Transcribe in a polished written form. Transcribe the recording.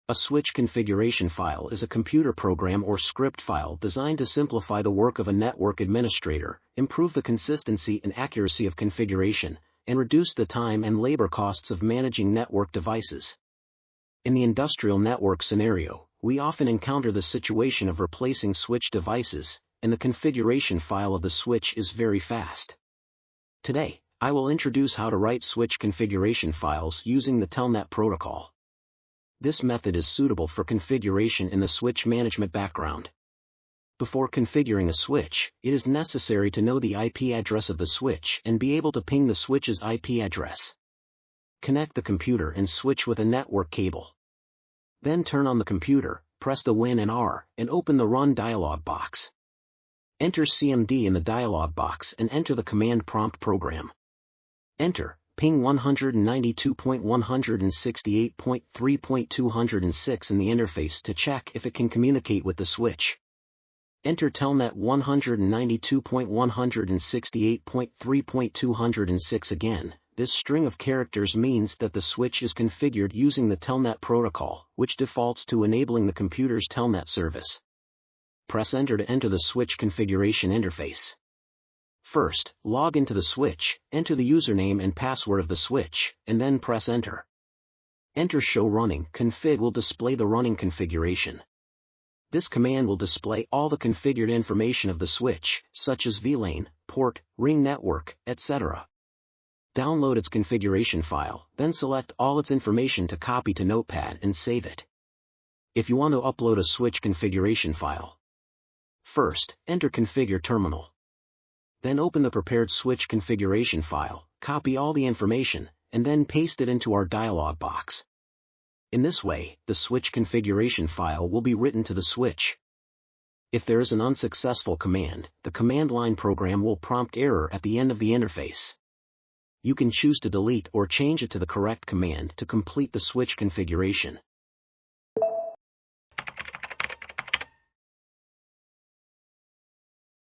A switch configuration file is a computer program or script file designed to simplify the work of a network administrator, improve the consistency and accuracy of configuration, and reduce the time and labor costs of managing network devices. In the industrial network scenario, we often encounter the situation of replacing switch devices, and the configuration file of the switch is very fast. Today, I will introduce how to write switch configuration files using the Telnet protocol. This method is suitable for configuration in the switch management background. Before configuring a switch, it is necessary to know the IP address of the switch and be able to ping the switch's IP address. Connect the computer and switch with a network cable. Then turn on the computer, press the Win and R, and open the Run dialog box. Enter CMD in the dialog box and enter the command prompt program. Enter ping 192.168.3.206 in the interface to check if it can communicate with the switch. Enter Telnet 192.168.3.206 again. This string of characters means that the switch is configured using the Telnet protocol, which defaults to enabling the computer's Telnet service. Press Enter to enter the switch configuration interface. First, log into the switch, enter the username and password of the switch, and then press Enter. Enter Show Running Config will display the running configuration. This command will display all the configured information of the switch, such as VLAN, port, ring network, etc. Download its configuration file, then select all its information to copy to Notepad and save it. If you want to upload a switch configuration file, first, enter Configure Terminal. Then open the prepared switch configuration file, copy all the information, and then paste it into our dialog box. In this way, the switch configuration file will be written to the switch. If there is an unsuccessful command, the command line program will prompt error at the end of the interface. You can choose to delete or change it to the correct command to complete the switch configuration.